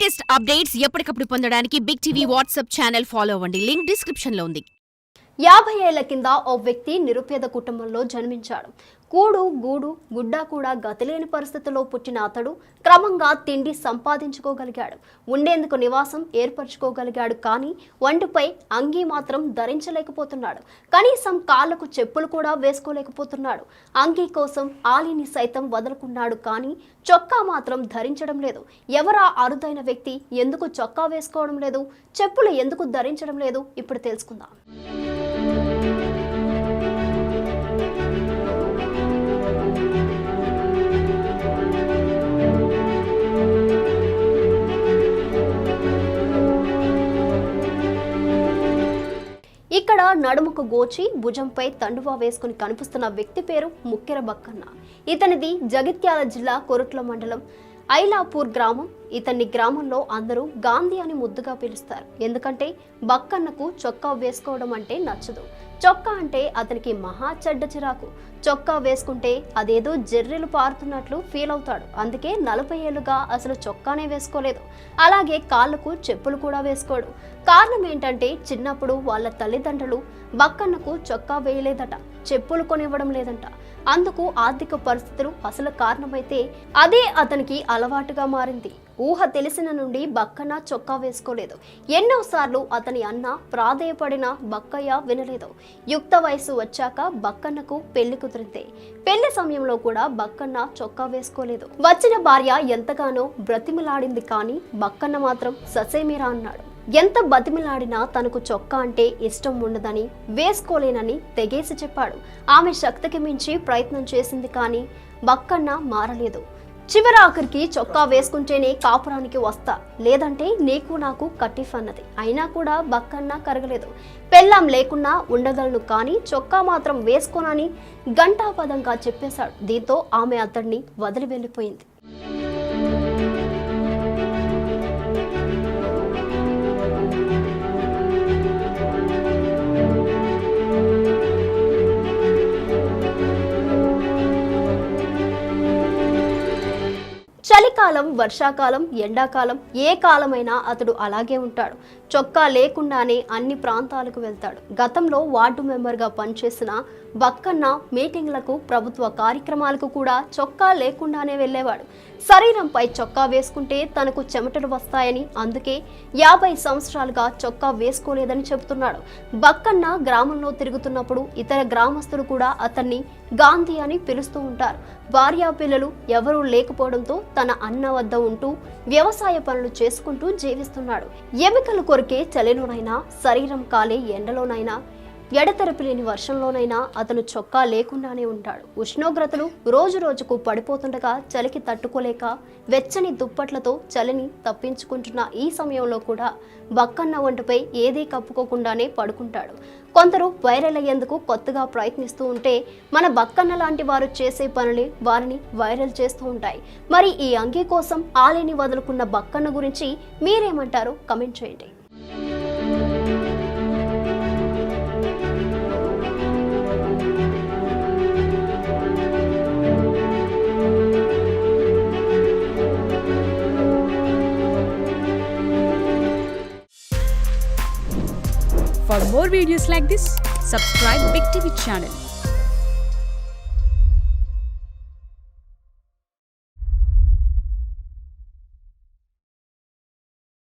Latest updates ఎప్పటికప్పుడు పొందడానికి big TV WhatsApp channel follow అవ్వండి. లింక్ డిస్క్రిప్షన్ లో ఉంది. 50 ఏళ్ల కింద ఓ వ్యక్తి నిరుపేద కుటుంబంలో జన్మించాడు. కూడు గూడు గుడ్డ కూడా గతిలేని పరిస్థితుల్లో పుట్టిన అతడు క్రమంగా తిండి సంపాదించుకోగలిగాడు. ఉండేందుకు నివాసం ఏర్పరచుకోగలిగాడు. కానీ ఒంటిపై అంగీ మాత్రం ధరించలేకపోతున్నాడు. కనీసం కాళ్లకు చెప్పులు కూడా వేసుకోలేకపోతున్నాడు. అంగీ కోసం ఆలీని సైతం వదులుకున్నాడు. కానీ చొక్కా మాత్రం ధరించడం లేదు. ఎవరా అరుదైన వ్యక్తి? ఎందుకు చొక్కా వేసుకోవడం లేదు? చెప్పులు ఎందుకు ధరించడం లేదు? ఇప్పుడు తెలుసుకుందాం. ఇక్కడ నడుముకు గోచి భుజంపై తండువా వేసుకుని కనిపిస్తున్న వ్యక్తి పేరు ముక్కెర బక్కన్న. ఇతనిది జగిత్యాల జిల్లా కొరుట్ల మండలం ఐలాపూర్ గ్రామం. ఇతన్ని గ్రామంలో అందరూ గాంధీ అని ముద్దుగా పిలుస్తారు. ఎందుకంటే బక్కన్నకు చొక్కా వేసుకోవడం అంటే నచ్చదు. చొక్కా అంటే అతనికి మహా చెడ్డ చిరాకు. చొక్కా వేసుకుంటే అదేదో జర్రెలు పారుతున్నట్లు ఫీల్ అవుతాడు. అందుకే 40 ఏళ్లుగా అసలు చొక్కానే వేసుకోలేదు. అలాగే కాళ్ళకు చెప్పులు కూడా వేసుకోడు. కారణం ఏంటంటే చిన్నప్పుడు వాళ్ళ తల్లిదండ్రులు బక్కన్నకు చొక్కా వేయలేదట, చెప్పులు కొనివ్వడం లేదంట. అందుకు ఆర్థిక పరిస్థితులు అసలు కారణమైతే అదే అతనికి అలవాటుగా మారింది. ఊహ తెలిసిన నుండి బక్కన్న చొక్కా వేసుకోలేదు. ఎన్నోసార్లు అతని అన్న ప్రాధేయపడిన బక్కయ్య వినలేదు. యుక్త వయసు వచ్చాక బక్కన్నకు పెళ్లి కుదిరింది. పెళ్లి సమయంలో కూడా బక్కన్న చొక్కా వేసుకోలేదు. వచ్చిన భార్య ఎంతగానో బ్రతిమిలాడింది. కానీ బక్కన్న మాత్రం ససేమిరా అన్నాడు. ఎంత బతిమిలాడినా తనకు చొక్కా అంటే ఇష్టం ఉండదని, వేసుకోలేనని తెగేసి చెప్పాడు. ఆమె శక్తికి మించి ప్రయత్నం చేసింది. కానీ బక్కన్న మారలేదు. చివరాఖరికి చొక్కా వేసుకుంటేనే కాపురానికి వస్తా, లేదంటే నీకు నాకు కట్టిఫ్ అన్నది. అయినా కూడా బక్కన్న కరగలేదు. పెళ్ళాం లేకున్నా ఉండగలను, కానీ చొక్కా మాత్రం వేసుకోనని ఘంటాపదంగా చెప్పేశాడు. దీంతో ఆమె అతడిని వదిలి వెళ్ళిపోయింది. చలికాలం, వర్షాకాలం, ఎండాకాలం, ఏ కాలమైనా అతడు అలాగే ఉంటాడు. చొక్కా లేకుండానే అన్ని ప్రాంతాలకు వెళ్తాడు. గతంలో వార్డు మెంబర్గా పనిచేసిన బక్కన్న మీటింగ్లకు, ప్రభుత్వ కార్యక్రమాలకు కూడా చొక్కా లేకుండానే వెళ్ళేవాడు. శరీరంపై చొక్కా వేసుకుంటే తనకు చెమటలు వస్తాయని, అందుకే 50 సంవత్సరాలుగా చొక్కా వేసుకోలేదని చెబుతున్నాడు. బక్కన్న గ్రామంలో తిరుగుతున్నప్పుడు ఇతర గ్రామస్తులు కూడా అతన్ని గాంధీ అని పిలుస్తూ ఉంటారు. భార్యా పిల్లలు ఎవరూ లేకపోవడంతో తన అన్న వద్ద ఉంటూ వ్యవసాయ పనులు చేసుకుంటూ జీవిస్తున్నాడు. ఎముకలు కొరికే చలిలోనైనా, శరీరం కాలే ఎండలోనైనా, ఎడతెరపి లేని వర్షంలోనైనా అతను చొక్కా లేకుండానే ఉంటాడు. ఉష్ణోగ్రతలు రోజు రోజుకు పడిపోతుండగా చలికి తట్టుకోలేక వెచ్చని దుప్పట్లతో చలిని తప్పించుకుంటున్న ఈ సమయంలో కూడా బక్కన్న ఒంటిపై ఏదీ కప్పుకోకుండానే పడుకుంటాడు. కొందరు వైరల్ అయ్యేందుకు కొత్తగా ప్రయత్నిస్తూ ఉంటే మన బక్కన్న లాంటి వారు చేసే పనులే వారిని వైరల్ చేస్తూ ఉంటాయి. మరి ఈ అంగీ కోసం ఆలీని వదులుకున్న బక్కన్న గురించి మీరేమంటారో కమెంట్ చేయండి. For more videos like this, subscribe Big TV channel.